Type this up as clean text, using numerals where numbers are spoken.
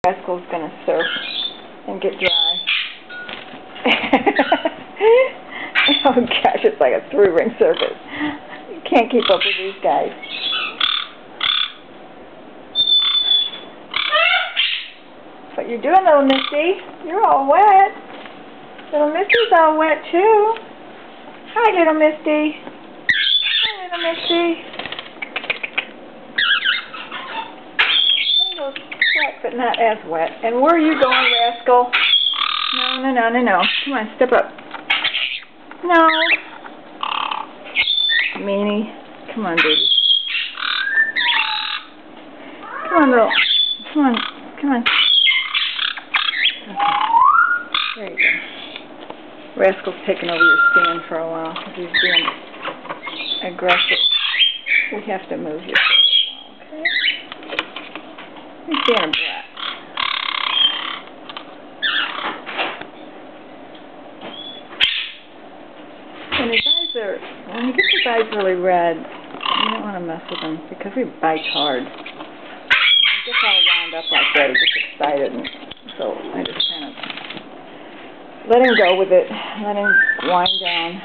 Rascal's gonna surf and get dry. Oh gosh, it's like a 3-ring circus. You can't keep up with these guys. What you doing, little Misty? You're all wet. Little Misty's all wet too. Hi, little Misty. Hi, little Misty. Wet, but not as wet. And where are you going, Rascal? No, no, no, no, no. Come on, step up. No. Meanie. Come on, baby. Come on, little. Come on. Come on. Okay. There you go. Rascal's taking over your stand for a while because he's being aggressive. We have to move you for a while, okay? He's being a brat. When his eyes are, when he gets his eyes really red, you don't want to mess with him because he bites hard. When he gets all wound up like that, he gets excited, and so I just kind of let him go with it, let him wind down.